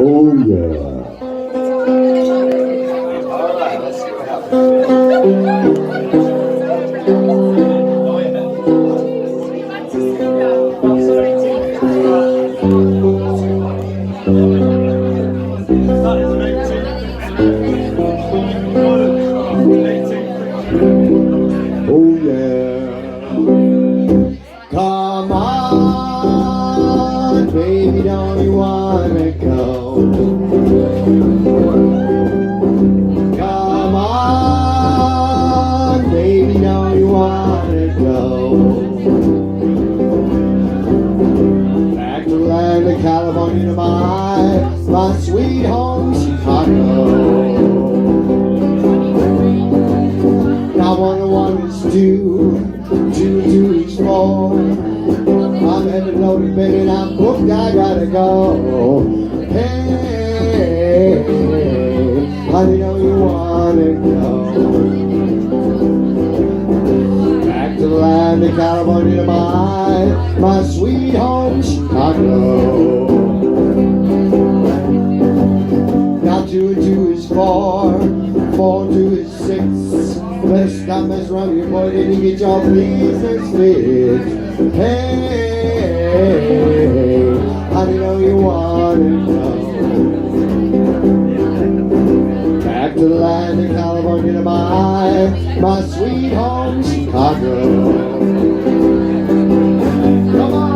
Oh yeah. Alright, let's see what happens. Oh yeah. Come on, baby, don't you wanna go? Come on, baby, don't you wanna go? Back to the land of California, to my sweet home, Chicago. Now 1 and 1 is 2, 2 and 2 is 4. I'm headed loaded, baby, and I'm booked, I gotta go. Hey, honey, don't you wanna go? Back to the land of California, to my sweet home, Chicago. Now 2 and 2 is 4, 4 and 2 is 6. Let's stop messing around here, boy, did you get your pleasers fit? Hey, honey, know you wanna go? Back to the land of California, to my sweet home, Chicago. Come on!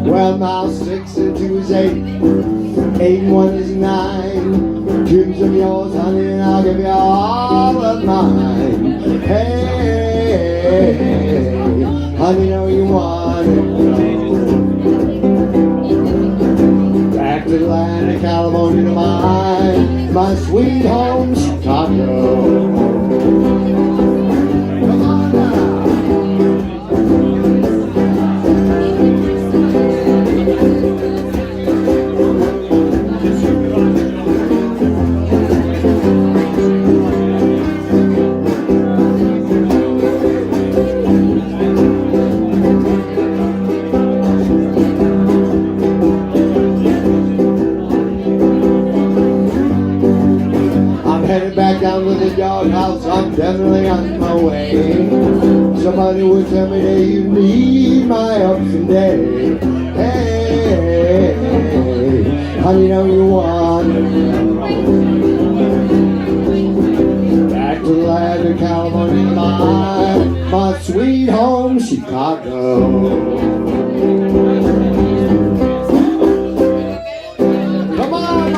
Well, now 6 and 2 is 8, 8 and 1 is 9. Give some yours, honey, and I'll give you all of mine. Hey, honey, know you want it. Back to the land of California, to my sweet home, Chicago. Come on now. Back down to the Doghouse, I'm definitely on my way. Somebody would tell me that you need my ups and downs. Hey, honey, know you want it. Back to the land of California, my sweet home, Chicago. Come on,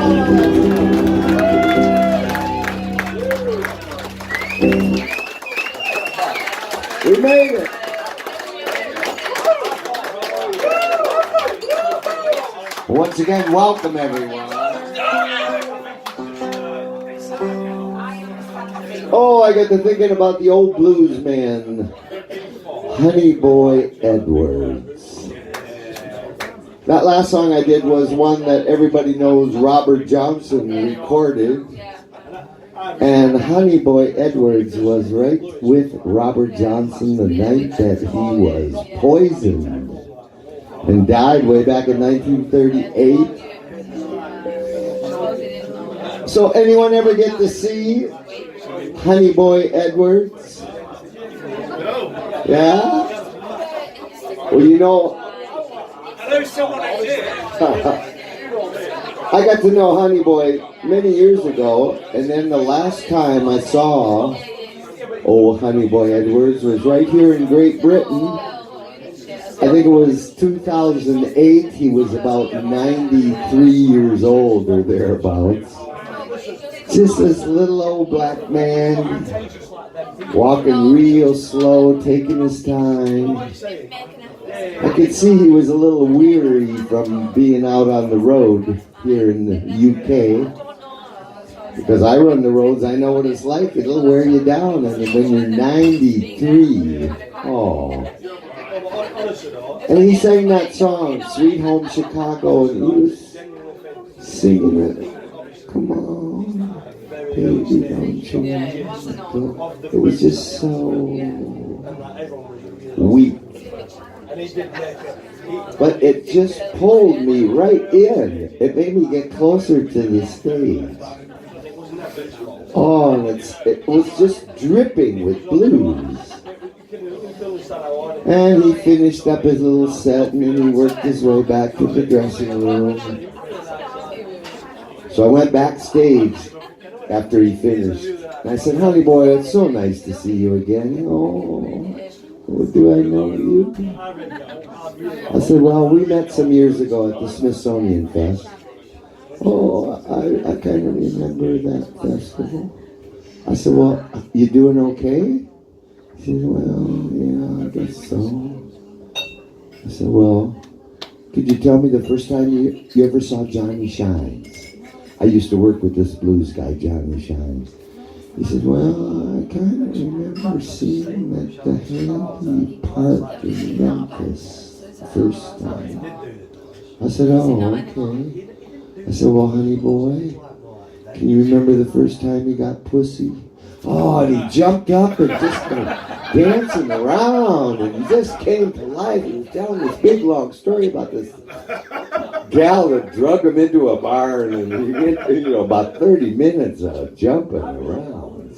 we made it. Once again, welcome everyone. Oh, I got to thinking about the old blues man, Honey Boy Edwards. That last song I did was one that everybody knows Robert Johnson recorded. And Honey Boy Edwards was right with Robert Johnson the night that he was poisoned and died way back in 1938. So anyone ever get to see Honey Boy Edwards? Yeah? Well, you know, I know someone that did. I got to know Honey Boy many years ago, and then the last time I saw old Honey Boy Edwards was right here in Great Britain. I think it was 2008. He was about 93 years old or thereabouts. Just this little old black man, walking real slow, taking his time. I could see he was a little weary from being out on the road here in the UK. Because I run the roads, I know what it's like. It'll wear you down. And when you're 93, oh. And he sang that song, Sweet Home Chicago, and he was singing it. Come on, baby, don't you know? It was just so weak. But it just pulled me right in. It made me get closer to the stage. Oh, and it was just dripping with blues. And he finished up his little set, and then he worked his way back to the dressing room. So I went backstage after he finished. And I said, honey boy, it's so nice to see you again. Oh, do I know you? I said, well, we met some years ago at the Smithsonian Fest. Oh, I kind of remember that festival. I said, well, you doing okay? He said, well, yeah, I guess so. I said, well, could you tell me the first time you ever saw Jonny Shines? I used to work with this blues guy, Jonny Shines. He said, well, I kind of remember seeing him at the Handy Park in Memphis the first time. I said, oh, okay. I said, well, honey boy, can you remember the first time you got pussy? Oh, and he jumped up and just started dancing around, and he just came to life. He was telling this big, long story about this gal that drug him into a barn, and he get, about 30 minutes of jumping around.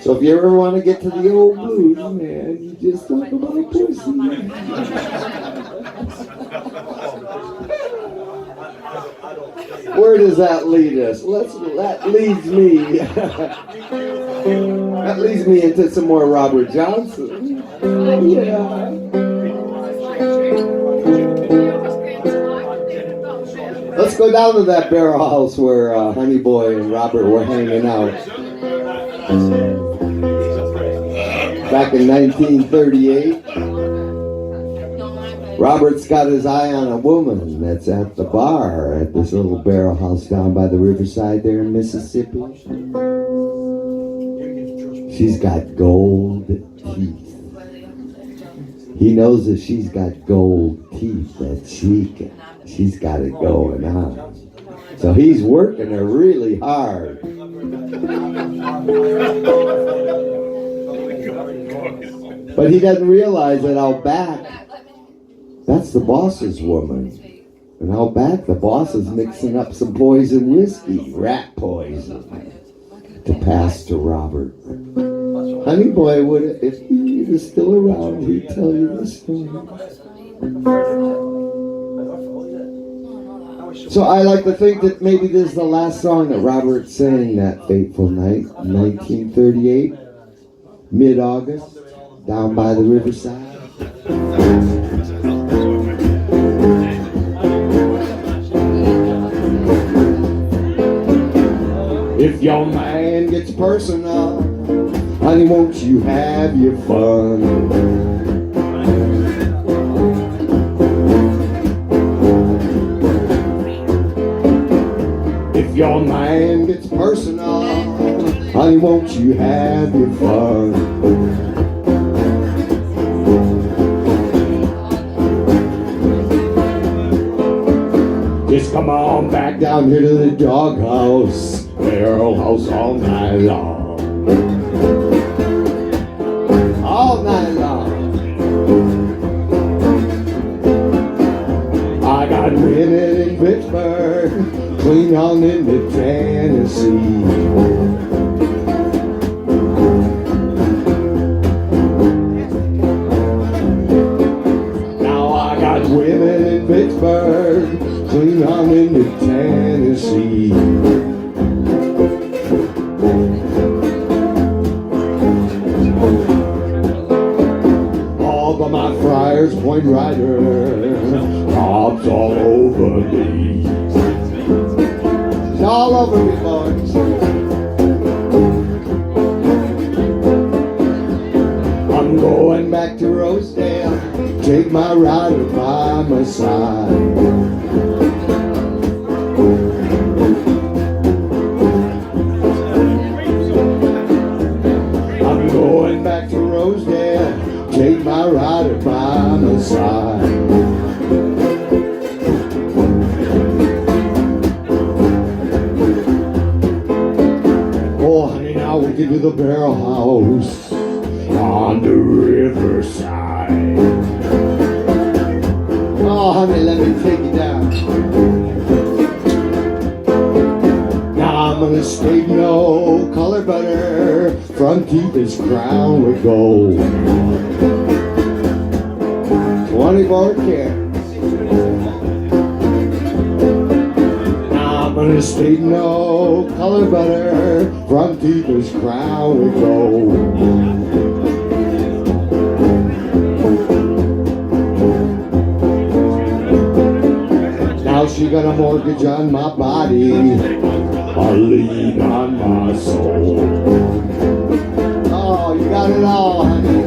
So if you ever want to get to the old blues, man, you just talk about pussy. Where does that lead us? That leads me into some more Robert Johnson. Yeah. Let's go down to that barrel house where Honey Boy and Robert were hanging out. Back in 1938. Robert's got his eye on a woman that's at the bar at this little barrel house down by the riverside there in Mississippi. She's got gold teeth. He knows that she's got gold teeth, that she's got it going on. So he's working her really hard. But he doesn't realize that out back, that's the boss's woman. And out back, the boss is mixing up some poison whiskey, rat poison, to pass to Robert. Honey Boy would, if he was still around, he'd tell you the story. So I like to think that maybe this is the last song that Robert sang that fateful night, 1938, mid-August, down by the riverside. If your man gets personal, honey, won't you have your fun? If your man gets personal, honey, won't you have your fun? Just come on back down here to the Doghouse, barrel house all night long. All night long. I got women in Pittsburgh, clean on into Tennessee. Now I got women in Pittsburgh, clean on into Tennessee. All of my Friars Point riders, cops all over me. It's all over me, boys. I'm going back to Rosedale, take my rider by my side. you to the barrel house on the riverside. Oh, honey, let me take you down. Now I'm gonna state no color butter, front teeth is crowned with gold. 24 karat. Now I'm gonna state no color butter, front teeth is crowned with gold. Now she got a mortgage on my body, a lien on my soul. Oh, you got it all, honey.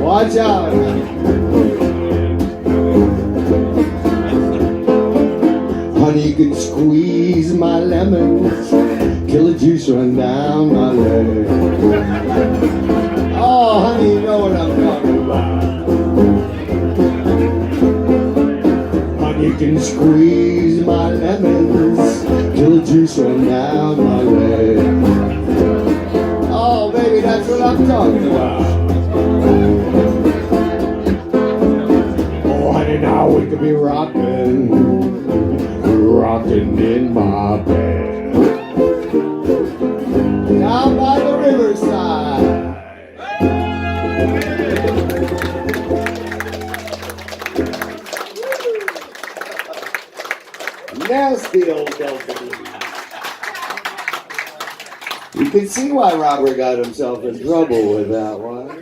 Watch out. Honey, you can squeeze my lemons till the juice run down my leg. Oh, honey, you know what I'm talking about. Honey, you can squeeze my lemons till the juice run down my leg. Oh, baby, that's what I'm talking about. Now we could be rocking in my bed down by the riverside. Nasty old Delphine. You can see why Robert got himself in trouble with that one.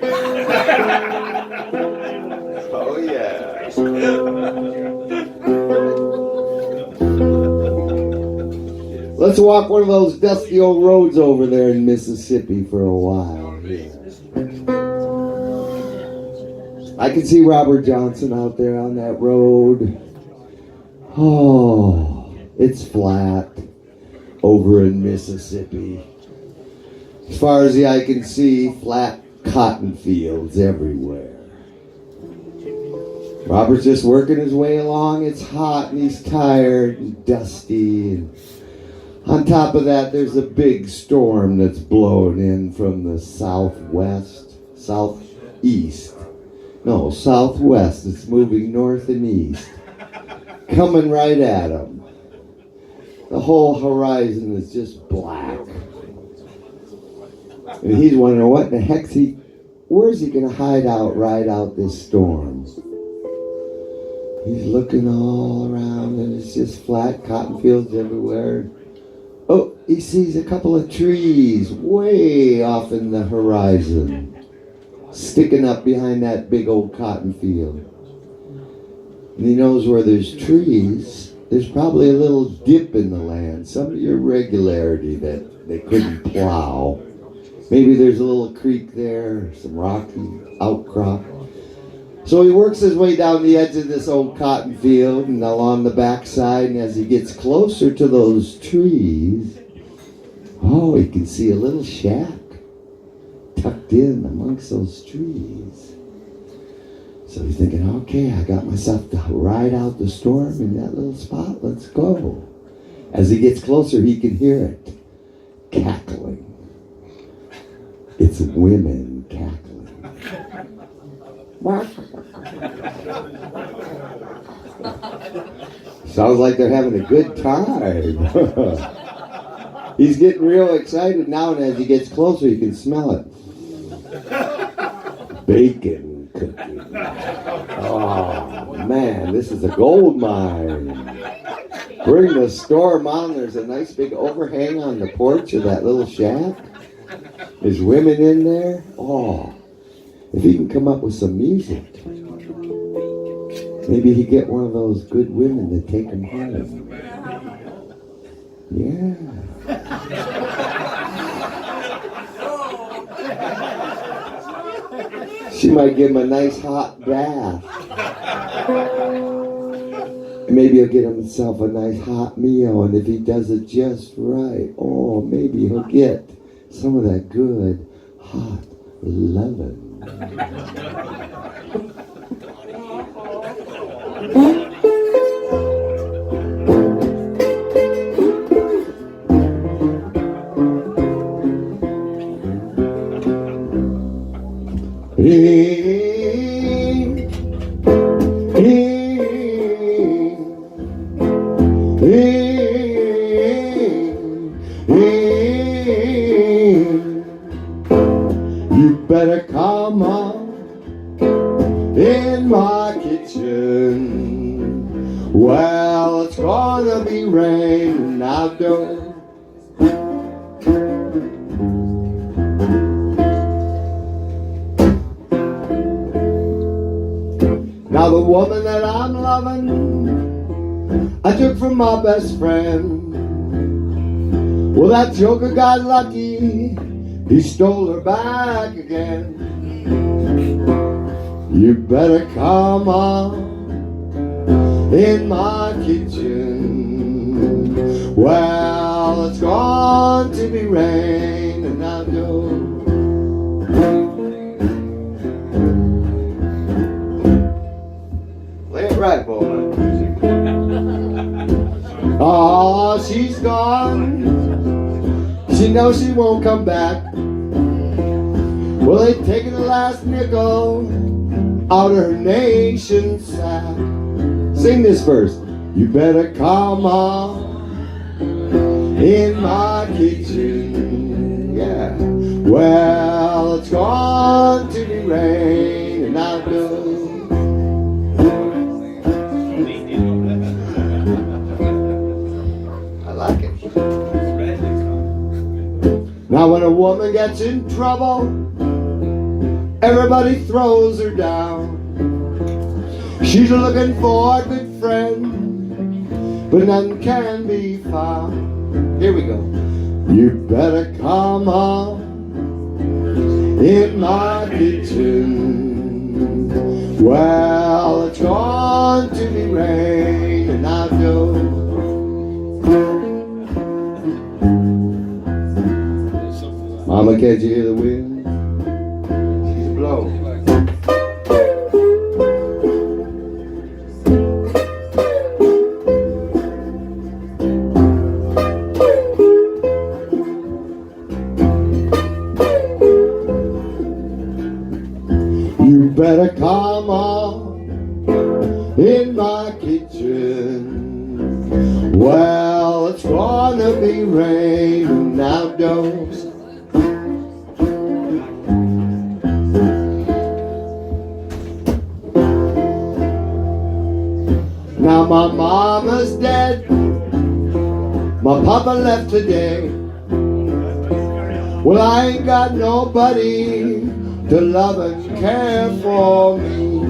Oh yeah. Let's walk one of those dusty old roads over there in Mississippi for a while. Yeah. I can see Robert Johnson out there on that road. Oh, it's flat over in Mississippi. As far as the eye can see, flat cotton fields everywhere. Robert's just working his way along. It's hot and he's tired and dusty. And on top of that, there's a big storm that's blowing in from the southwest. It's moving north and east. Coming right at him. The whole horizon is just black. And he's wondering what in the where's he going to ride out this storm? He's looking all around and it's just flat cotton fields everywhere. Oh, he sees a couple of trees way off in the horizon, sticking up behind that big old cotton field. And he knows where there's trees, there's probably a little dip in the land, some irregularity that they couldn't plow. Maybe there's a little creek there, some rocky outcrop. So he works his way down the edge of this old cotton field and along the backside, and as he gets closer to those trees, oh, he can see a little shack tucked in amongst those trees. So he's thinking, okay, I got myself to ride out the storm in that little spot. Let's go. As he gets closer, he can hear it cackling. It's women cackling. Sounds like they're having a good time. He's getting real excited now, and as he gets closer, you can smell it. Bacon cooking. Oh, man, this is a gold mine. Bring the storm on. There's a nice big overhang on the porch of that little shack. There's women in there. Oh, if he can come up with some music. Maybe he get one of those good women to take him home. Yeah. She might give him a nice hot bath. And maybe he'll get himself a nice hot meal, and if he does it just right, oh, maybe he'll get some of that good hot lovin'. You better come on in my kitchen. Well, it's gonna be raining outdoors. Now the woman that I'm loving, I took from my best friend. Well, that joker got lucky, he stole her back again. You better come on in my kitchen. Well, it's going to be raining outdoors. Play it right, boy. Oh, she's gone. She knows she won't come back. Well, they've taken the last nickel out of her nation's sack. Sing this verse. You better come on in my kitchen. Yeah. Well, it's going to be raining outdoors. I like it. Now when a woman gets in trouble, everybody throws her down. She's looking for a good friend, but none can be found. Here we go. You better come on in my kitchen. Well, it's going to be raining outdoors. Mama, can't you hear the wind? She's blowing. You better come on in my kitchen. Well, it's gonna be raining outdoors. Now my mama's dead, my papa left today. Well, I ain't got nobody to love and care for me.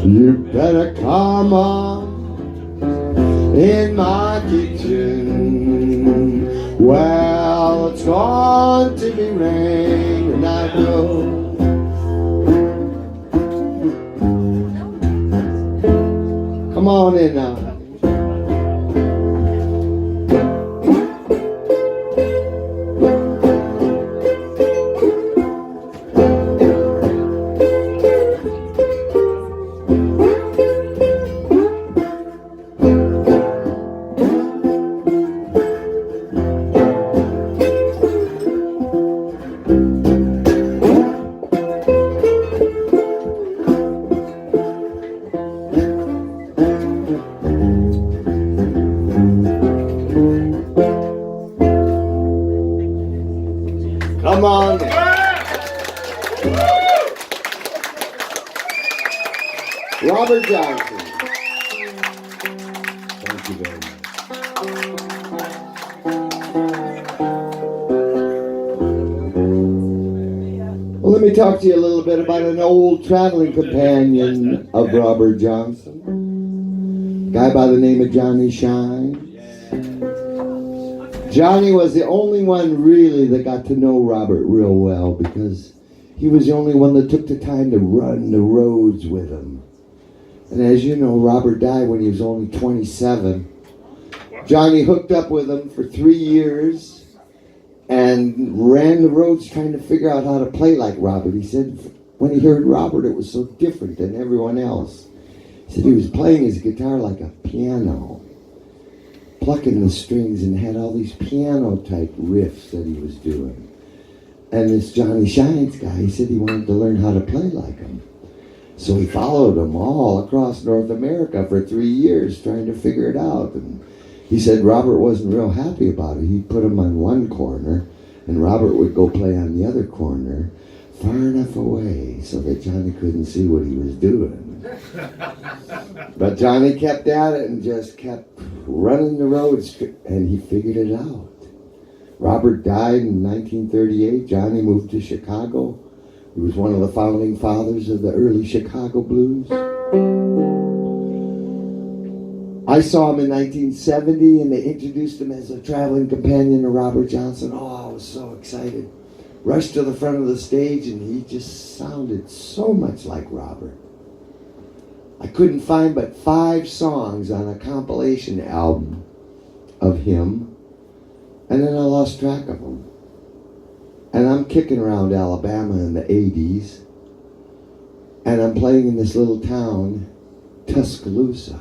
You better come on in my kitchen. Well, it's going to be raining outdoors. Come on in now. Come on. Robert Johnson. Thank you very much. Well, let Let me talk to you a little bit about an old traveling companion of Robert Johnson. A guy by the name of Jonny Shine. Jonny was the only one really that got to know Robert real well because he was the only one that took the time to run the roads with him. And as you know, Robert died when he was only 27. Jonny hooked up with him for 3 years and ran the roads trying to figure out how to play like Robert. He said when he heard Robert, it was so different than everyone else. He said he was playing his guitar like a piano, plucking the strings, and had all these piano-type riffs that he was doing. And this Jonny Shines guy, he said he wanted to learn how to play like him. So he followed him all across North America for 3 years trying to figure it out. And he said Robert wasn't real happy about it. He'd put him on one corner, and Robert would go play on the other corner, far enough away so that Jonny couldn't see what he was doing. But Jonny kept at it and just kept running the roads, and he figured it out. Robert died in 1938. Jonny moved to Chicago. He was one of the founding fathers of the early Chicago blues. I saw him in 1970, and they introduced him as a traveling companion to Robert Johnson. Oh, I was so excited. Rushed to the front of the stage, and he just sounded so much like Robert. I couldn't find but 5 songs on a compilation album of him, and then I lost track of them. And I'm kicking around Alabama in the 80s, and I'm playing in this little town, Tuscaloosa.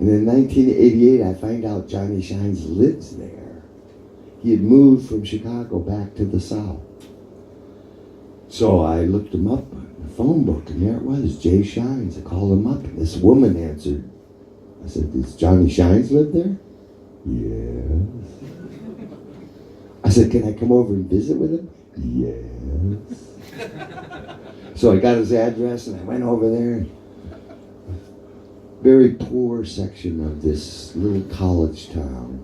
And in 1988, I find out Jonny Shines lives there. He had moved from Chicago back to the South. So I looked him up in the phone book, and there it was, Jay Shines. I called him up, and this woman answered. I said, does Jonny Shines live there? Yes. I said, can I come over and visit with him? Yes. So I got his address, and I went over there. Very poor section of this little college town.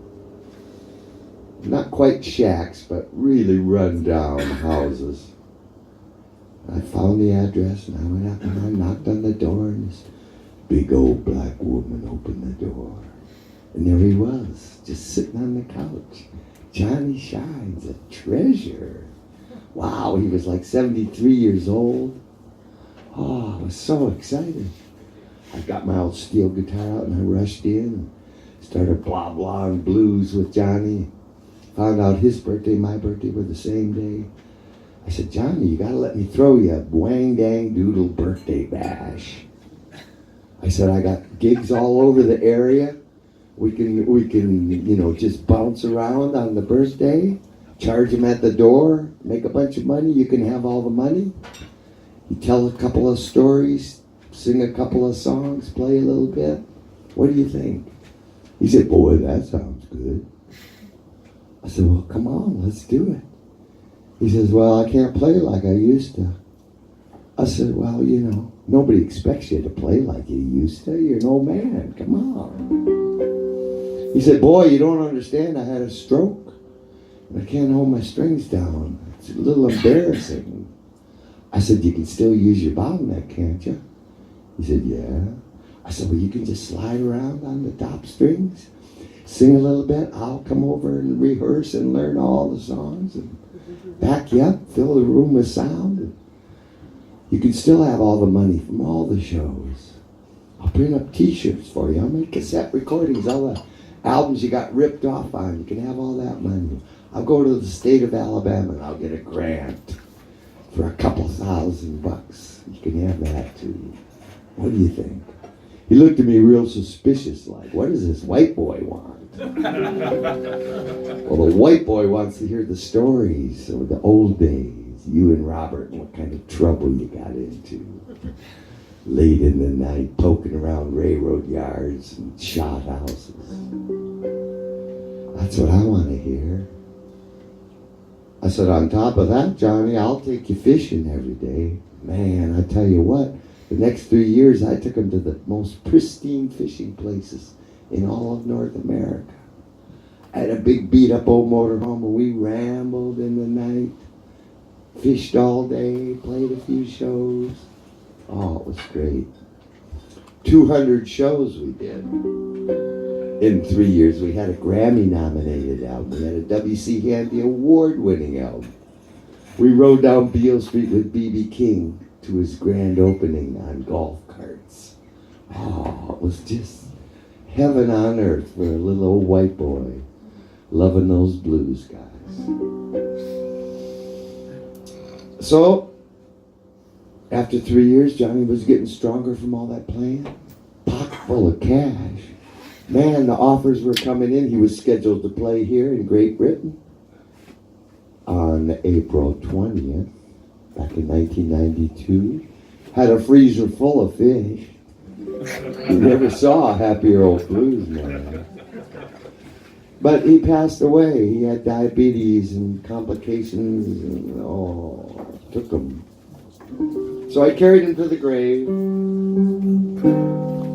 Not quite shacks, but really run-down houses. I found the address, and I went up and I knocked on the door, and this big old black woman opened the door. And there he was, just sitting on the couch. Jonny Shines, a treasure. Wow, he was like 73 years old. Oh, I was so excited. I got my old steel guitar out and I rushed in and started blah blahing blues with Jonny. Found out his birthday, my birthday were the same day. I said, Jonny, you gotta let me throw you a wang dang doodle birthday bash. I said, I got gigs all over the area. We can, just bounce around on the birthday, charge them at the door, make a bunch of money. You can have all the money. You tell a couple of stories, sing a couple of songs, play a little bit. What do you think? He said, boy, that sounds good. I said, well, come on, let's do it. He says, well, I can't play like I used to. I said, well, nobody expects you to play like you used to. You're an old man, come on. He said, boy, you don't understand. I had a stroke. I can't hold my strings down. It's a little embarrassing. I said, you can still use your bottleneck, can't you? He said, yeah. I said, well, you can just slide around on the top strings, sing a little bit. I'll come over and rehearse and learn all the songs and back you up, fill the room with sound. And you can still have all the money from all the shows. I'll print up t-shirts for you. I'll make cassette recordings, all the albums you got ripped off on. You can have all that money. I'll go to the state of Alabama and I'll get a grant for a couple $1,000. You can have that too. What do you think? He looked at me real suspicious like, what does this white boy want? Well, the white boy wants to hear the stories of the old days, you and Robert, and what kind of trouble you got into. Late in the night, poking around railroad yards and shot houses. That's what I want to hear. I said, on top of that, Jonny, I'll take you fishing every day. Man, I tell you what, the next 3 years I took him to the most pristine fishing places in all of North America. I had a big beat up old motorhome and we rambled in the night, Fished all day, played a few shows. Oh, it was great. 200 shows we did. In 3 years, we had a Grammy-nominated album. We had a W.C. Handy Award-winning album. We rode down Beale Street with B.B. King to his grand opening on golf carts. Oh, it was just heaven on earth for a little old white boy loving those blues guys. So, after 3 years, Johnny was getting stronger from all that playing. Pocket full of cash. Man, the offers were coming in. He was scheduled to play here in Great Britain on April 20th, back in 1992. Had a freezer full of fish. You never saw a happier old blues man. But he passed away. He had diabetes and complications, and took him. So I carried him to the grave.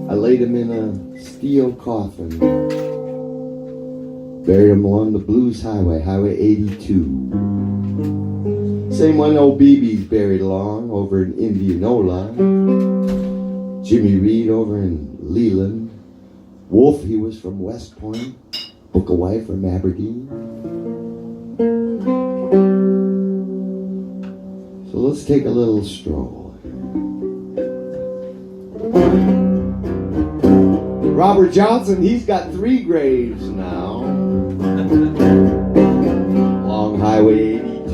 I laid him in a steel coffin. Buried him along the Blues Highway, Highway 82. Same one old BB's buried along over in Indianola. Jimmy Reed over in Leland. Wolf, he was from West Point. Book a wife from Aberdeen. So let's take a little stroll. Robert Johnson, he's got 3 graves now. Along Highway 82.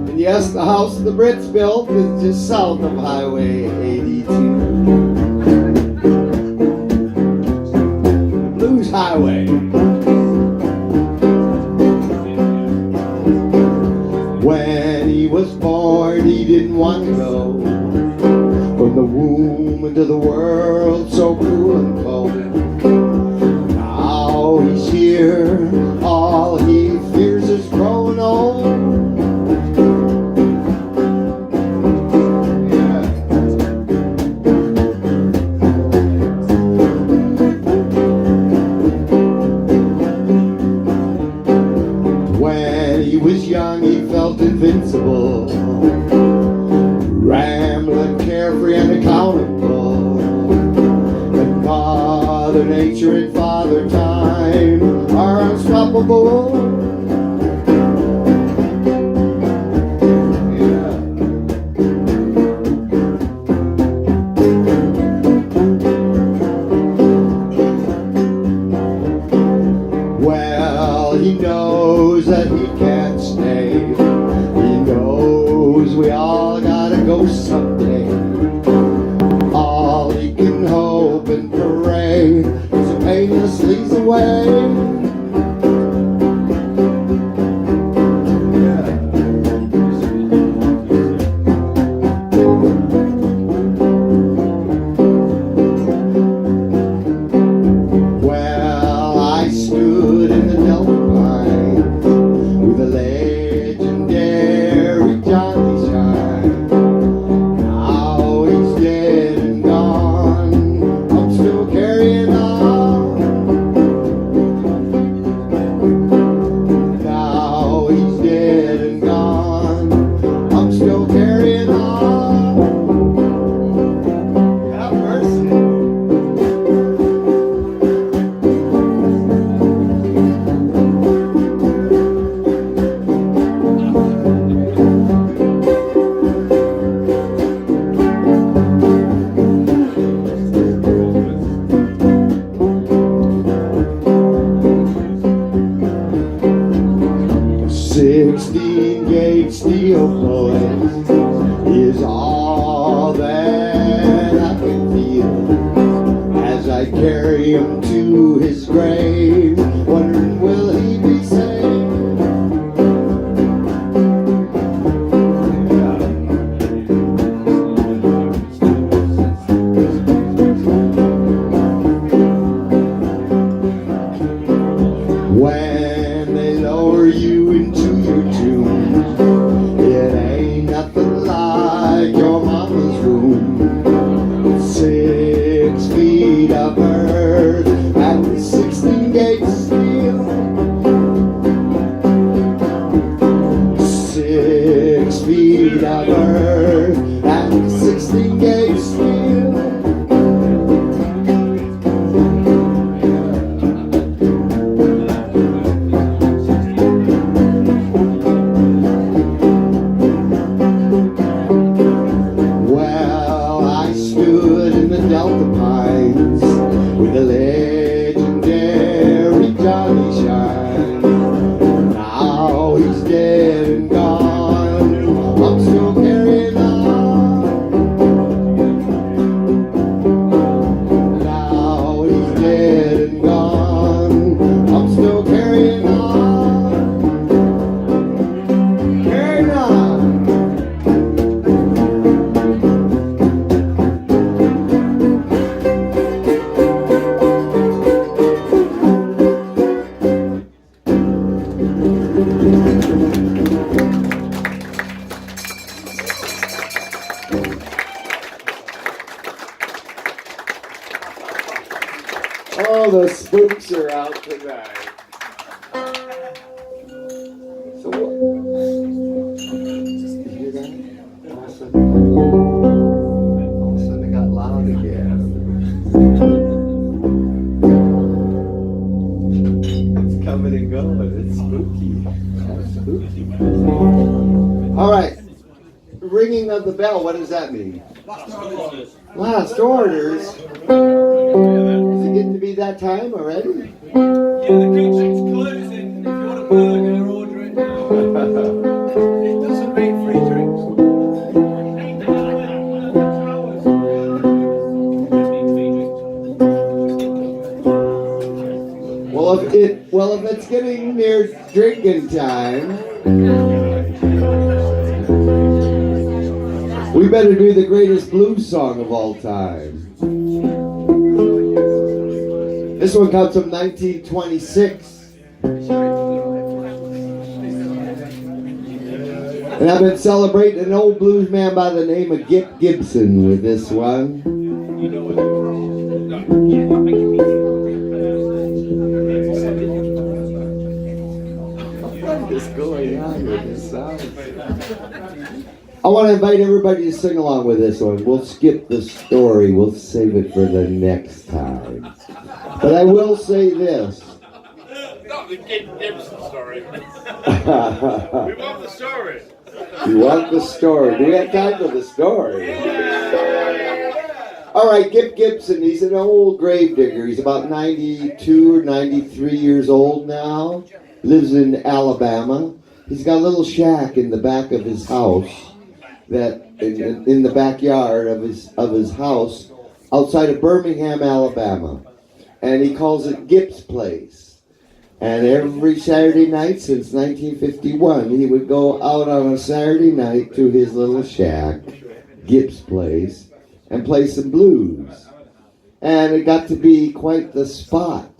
And yes, the house the Brits built is just south of Highway 82. The Blues Highway. When he was born, he didn't want to go from the womb into the world so cool and cold. Now he's here, all he fears is growing old. When he was young, he felt invincible, rambling, carefree, and accountable. And Mother Nature and Father Time are unstoppable. Well, he knows that he can't stay. He knows we all gotta go someday. All he can hope and pray is the painless leads away. Well, I stood in the Delta Pines with the legendary Jonny. Now he's dead and gone. I'm still carrying on. Now he's dead and gone. I'm still carrying on. Have mercy. Gauge steel bullets is all that I can feel as I carry him to his grave, wondering will he be saved? When they lower you into your tomb, it ain't nothing like your mama's room. 6 feet of earth and 16 gates steel. speed of earth and 16 gauge steel. Well, I stood in the Delta Pines with the legendary Jonny Shine. Now he's dead and gone. I'm still carrying on. Now he's dead and gone. I'm still carrying on. Carrying on. Oh, the spooks are out tonight. So what? You hear that? All of a sudden it got loud again. It's coming and going. It's spooky. It's spooky. All right. Ringing of the bell. What does that mean? Last orders. Is it getting to be that time already? Yeah, the kitchen's closing. If you want a burger, order it now. It doesn't make free drinks. Well, if it's getting near drinking time, we better do the greatest blues song of all time. This one comes from 1926. And I've been celebrating an old blues man by the name of Gip Gibson with this one. What is going on with this song? I want to invite everybody to sing along with this one. We'll skip the story. We'll save it for the next time. But I will say this. Not the Gibson story. We want the story. You want the story? Do we have time for the story? All right, Gip Gibson, he's an old gravedigger. He's about 92 or 93 years old now. Lives in Alabama. He's got a little shack in the back of his house, that in the backyard of his house, outside of Birmingham, Alabama. And he calls it Gip's Place. And every Saturday night since 1951, he would go out on a Saturday night to his little shack, Gip's Place, and play some blues. And it got to be quite the spot.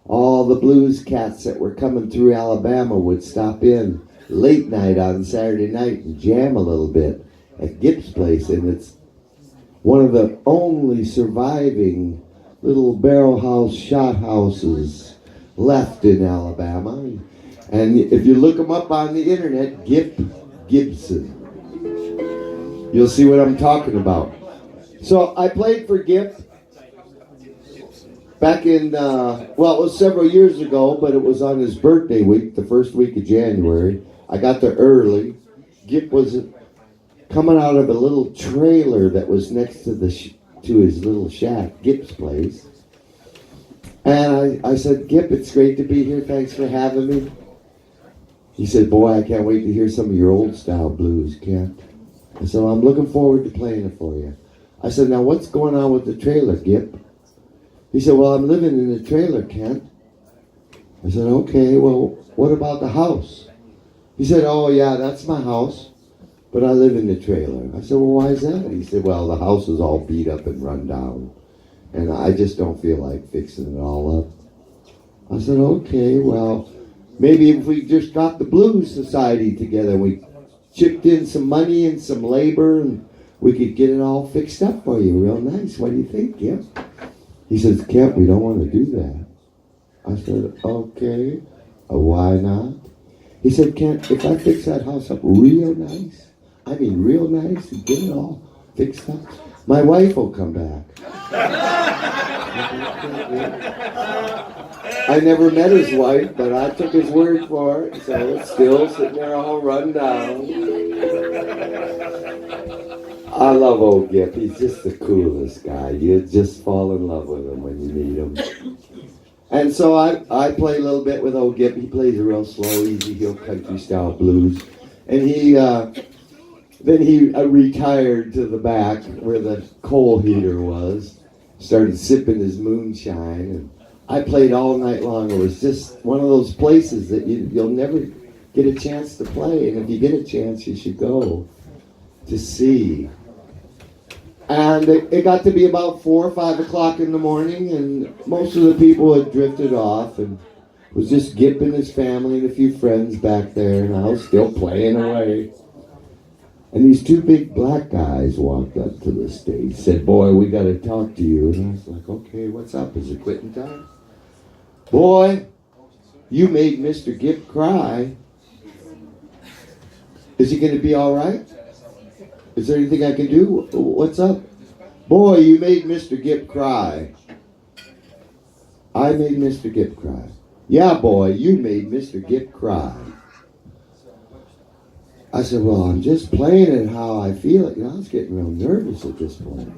All the blues cats that were coming through Alabama would stop in late night on Saturday night and jam a little bit at Gip's Place. And it's one of the only surviving little barrel house shot houses left in Alabama. And if you look them up on the internet, Gip Gibson, you'll see what I'm talking about. So I played for Gip back in, well, it was several years ago, but it was on his birthday week, the first week of January. I got there early. Gip was coming out of a little trailer that was next to to his little shack, Gip's Place. And I said, Gip, it's great to be here. Thanks for having me. He said, boy, I can't wait to hear some of your old style blues, Kent. I said, well, I'm looking forward to playing it for you. I said, now what's going on with the trailer, Gip? He said, well, I'm living in the trailer, Kent. I said, okay, well, what about the house? He said, oh, yeah, that's my house, but I live in the trailer. I said, well, why is that? He said, well, the house is all beat up and run down, and I just don't feel like fixing it all up. I said, okay, well, maybe if we just got the Blues Society together, we chipped in some money and some labor, and we could get it all fixed up for you real nice. What do you think, Kip? He says, Kip, we don't want to do that. I said, okay, why not? He said, Kent, if I fix that house up real nice, I mean, real nice and get it all fixed up. My wife will come back. I never met his wife, but I took his word for it, so it's still sitting there all run down. I love old Gip. He's just the coolest guy. You just fall in love with him when you meet him. And so I play a little bit with old Gip. He plays a real slow, easy heel country style blues. And then he retired to the back where the coal heater was, started sipping his moonshine, and I played all night long. It was just one of those places that you'll never get a chance to play, and if you get a chance, you should go to see. And it got to be about 4 or 5 o'clock in the morning, and most of the people had drifted off, and it was just Gip and his family and a few friends back there, and I was still playing away. And these two big black guys walked up to the stage, said, "Boy, we got to talk to you." And I was like, "Okay, what's up? Is it quitting time?" "Boy, you made Mr. Gip cry. Is he going to be all right? Is there anything I can do? What's up?" "Boy, you made Mr. Gip cry." "I made Mr. Gip cry." "Yeah, boy, you made Mr. Gip cry." I said, "Well, I'm just playing it how I feel it." I was getting real nervous at this point.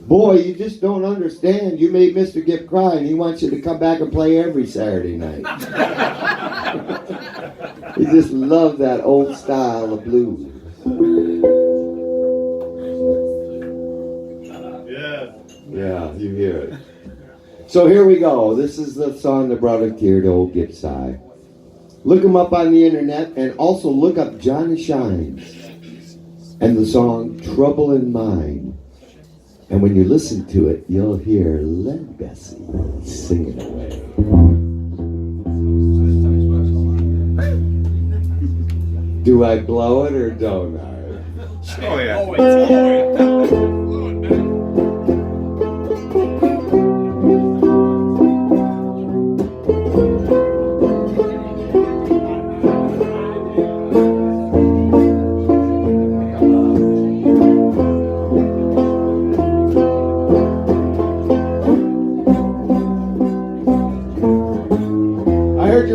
"Boy, you just don't understand. You made Mr. Gip cry, and he wants you to come back and play every Saturday night." He just loved that old style of blues. Yeah, you hear it. So here we go. This is the song that brought a tear to old Gip's eye. Look him up on the internet, and also look up Jonny Shines and the song Trouble in Mind. And when you listen to it, you'll hear Len Bessie singing away. Do I blow it or don't I? Oh, yeah.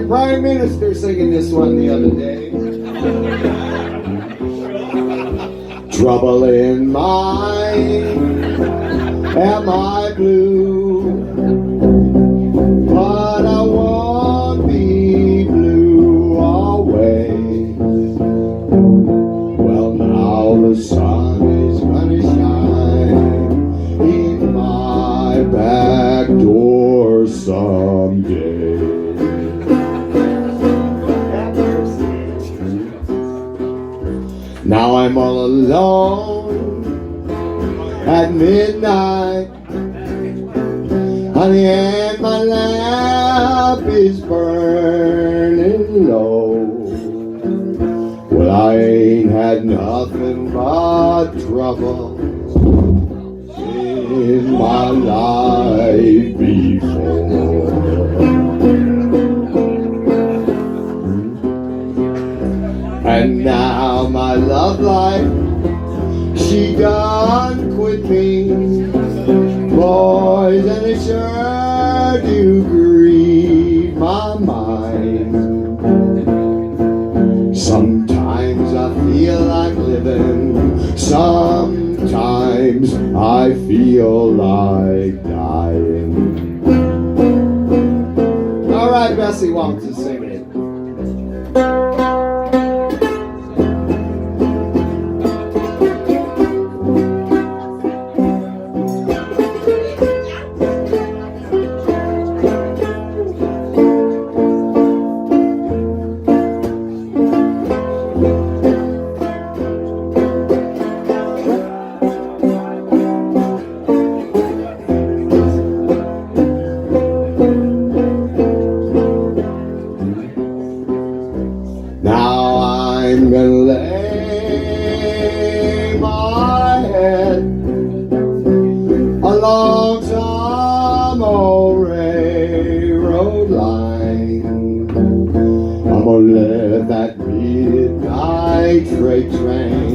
Prime Minister singing this one the other day. Trouble in mind, am I blue? But I won't be blue always. Well, now the sun is gonna shine in my back door someday. Now I'm all alone at midnight, honey, and my lamp is burning low. Well, I ain't had nothing but trouble in my life before. And now my love life, she done quit me. Boys, and it sure do grieve my mind. Sometimes I feel like living, sometimes I feel like dying. All right, Bessie wants to sing it. I'm gonna lay my head along some old railroad line. I'm gonna let that midnight train train.